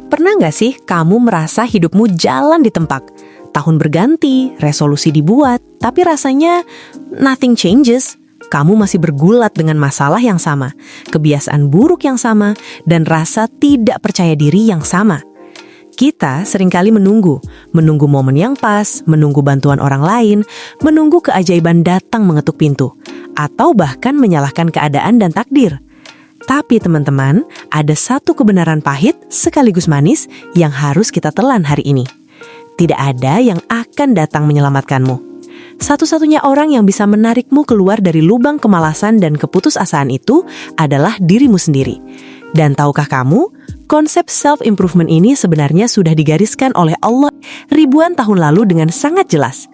Pernah nggak sih kamu merasa hidupmu jalan di tempat? Tahun berganti, resolusi dibuat, tapi rasanya nothing changes. Kamu masih bergulat dengan masalah yang sama, kebiasaan buruk yang sama, dan rasa tidak percaya diri yang sama. Kita seringkali menunggu momen yang pas, menunggu bantuan orang lain, menunggu keajaiban datang mengetuk pintu, atau bahkan menyalahkan keadaan dan takdir. Tapi teman-teman, ada satu kebenaran pahit sekaligus manis yang harus kita telan hari ini. Tidak ada yang akan datang menyelamatkanmu. Satu-satunya orang yang bisa menarikmu keluar dari lubang kemalasan dan keputusasaan itu adalah dirimu sendiri. Dan tahukah kamu, konsep self-improvement ini sebenarnya sudah digariskan oleh Allah ribuan tahun lalu dengan sangat jelas.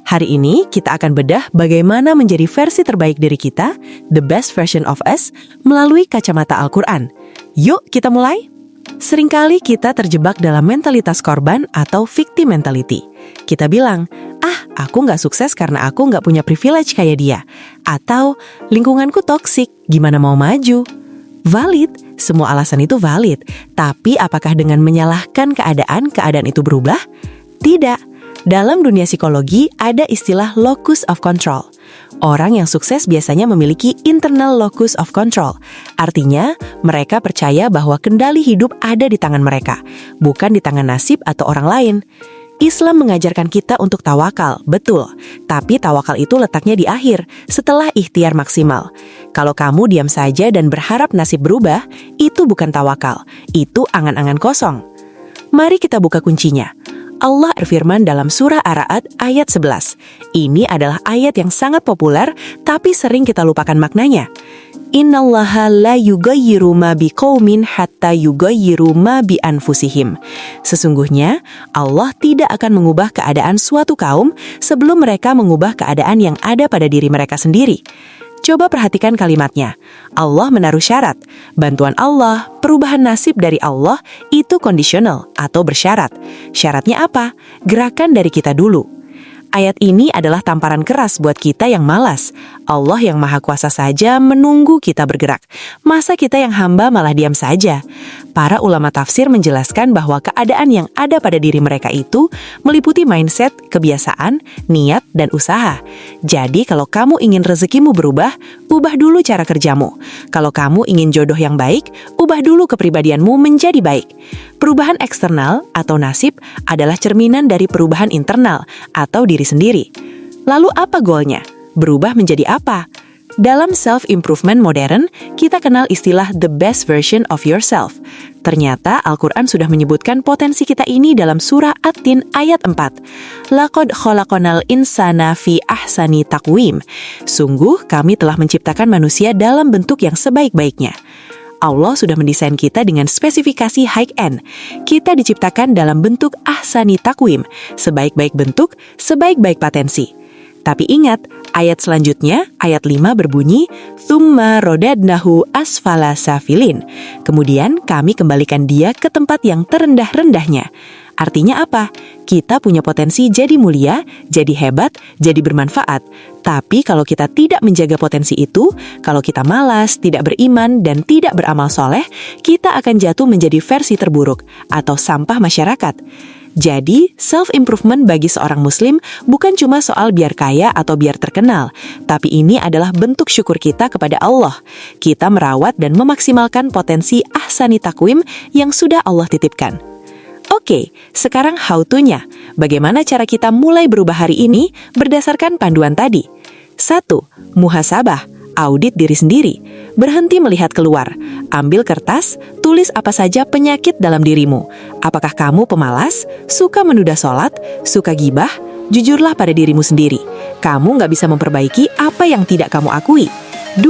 Hari ini kita akan bedah bagaimana menjadi versi terbaik diri kita, the best version of us, melalui kacamata Al-Quran. Yuk kita mulai! Seringkali kita terjebak dalam mentalitas korban atau victim mentality. Kita bilang, aku nggak sukses karena aku nggak punya privilege kayak dia. Atau, lingkunganku toksik, gimana mau maju? Valid, semua alasan itu valid. Tapi apakah dengan menyalahkan keadaan itu berubah? Tidak. Dalam dunia psikologi ada istilah locus of control. Orang yang sukses biasanya memiliki internal locus of control. Artinya, mereka percaya bahwa kendali hidup ada di tangan mereka, bukan di tangan nasib atau orang lain. Islam mengajarkan kita untuk tawakal, betul. Tapi tawakal itu letaknya di akhir, setelah ikhtiar maksimal. Kalau kamu diam saja dan berharap nasib berubah, itu bukan tawakal, itu angan-angan kosong. Mari kita buka kuncinya. Allah berfirman dalam surah Ar-Ra'd ayat 11. Ini adalah ayat yang sangat populer, tapi sering kita lupakan maknanya. Innallaha la yughayyiru ma biqaumin hatta yughayyiru ma bi anfusihim. Sesungguhnya, Allah tidak akan mengubah keadaan suatu kaum sebelum mereka mengubah keadaan yang ada pada diri mereka sendiri. Coba perhatikan kalimatnya. Allah menaruh syarat. Bantuan Allah, perubahan nasib dari Allah itu kondisional atau bersyarat. Syaratnya apa? Gerakan dari kita dulu. Ayat ini adalah tamparan keras buat kita yang malas. Allah yang Maha Kuasa saja menunggu kita bergerak. Masa kita yang hamba malah diam saja? Para ulama tafsir menjelaskan bahwa keadaan yang ada pada diri mereka itu meliputi mindset, kebiasaan, niat, dan usaha. Jadi kalau kamu ingin rezekimu berubah, ubah dulu cara kerjamu. Kalau kamu ingin jodoh yang baik, ubah dulu kepribadianmu menjadi baik. Perubahan eksternal atau nasib adalah cerminan dari perubahan internal atau diri sendiri. Lalu apa goalnya? Berubah menjadi apa? Dalam self-improvement modern, kita kenal istilah the best version of yourself. Ternyata Al-Quran sudah menyebutkan potensi kita ini dalam surah At-Tin ayat 4. Laqad khalaqanal insana fi ahsani taqwim. Sungguh kami telah menciptakan manusia dalam bentuk yang sebaik-baiknya. Allah sudah mendesain kita dengan spesifikasi high-end. Kita diciptakan dalam bentuk ahsani takwim, sebaik-baik bentuk, sebaik-baik potensi. Tapi ingat, ayat selanjutnya, ayat 5 berbunyi, Tsumma rodadnahu asfala safilin. Kemudian kami kembalikan dia ke tempat yang terendah-rendahnya. Artinya apa? Kita punya potensi jadi mulia, jadi hebat, jadi bermanfaat. Tapi kalau kita tidak menjaga potensi itu, kalau kita malas, tidak beriman, dan tidak beramal soleh, kita akan jatuh menjadi versi terburuk atau sampah masyarakat. Jadi, self-improvement bagi seorang muslim bukan cuma soal biar kaya atau biar terkenal, tapi ini adalah bentuk syukur kita kepada Allah. Kita merawat dan memaksimalkan potensi ahsani takwim yang sudah Allah titipkan. Oke, sekarang how to-nya. Bagaimana cara kita mulai berubah hari ini berdasarkan panduan tadi? 1. Muhasabah, audit diri sendiri. Berhenti melihat keluar. Ambil kertas, tulis apa saja penyakit dalam dirimu. Apakah kamu pemalas, suka menunda sholat, suka gibah? Jujurlah pada dirimu sendiri. Kamu nggak bisa memperbaiki apa yang tidak kamu akui. 2.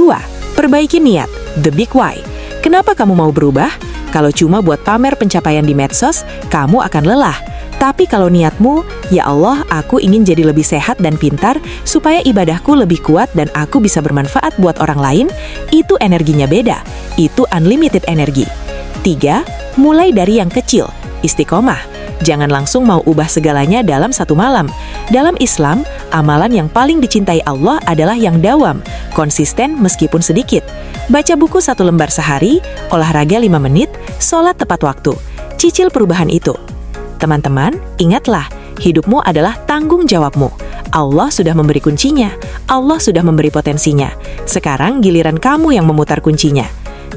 Perbaiki niat, the big why. Kenapa kamu mau berubah? Kalau cuma buat pamer pencapaian di medsos, kamu akan lelah. Tapi kalau niatmu, ya Allah, aku ingin jadi lebih sehat dan pintar, supaya ibadahku lebih kuat dan aku bisa bermanfaat buat orang lain, itu energinya beda. Itu unlimited energi. 3. Mulai dari yang kecil, istiqomah. Jangan langsung mau ubah segalanya dalam satu malam. Dalam Islam, amalan yang paling dicintai Allah adalah yang dawam, konsisten meskipun sedikit. Baca buku 1 lembar sehari, olahraga 5 menit, sholat tepat waktu. cicil perubahan itu. Teman-teman, ingatlah, hidupmu adalah tanggung jawabmu. Allah sudah memberi kuncinya, Allah sudah memberi potensinya. Sekarang giliran kamu yang memutar kuncinya.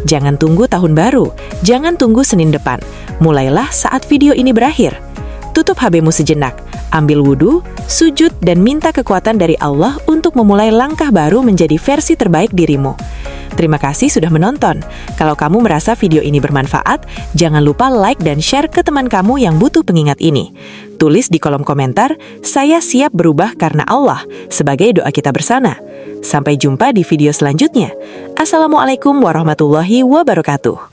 Jangan tunggu tahun baru, jangan tunggu Senin depan. Mulailah saat video ini berakhir. Tutup HP-mu sejenak, ambil wudhu, sujud, dan minta kekuatan dari Allah untuk memulai langkah baru menjadi versi terbaik dirimu. Terima kasih sudah menonton. Kalau kamu merasa video ini bermanfaat, jangan lupa like dan share ke teman kamu yang butuh pengingat ini. Tulis di kolom komentar, "Saya siap berubah karena Allah," sebagai doa kita bersama. Sampai jumpa di video selanjutnya. Assalamualaikum warahmatullahi wabarakatuh.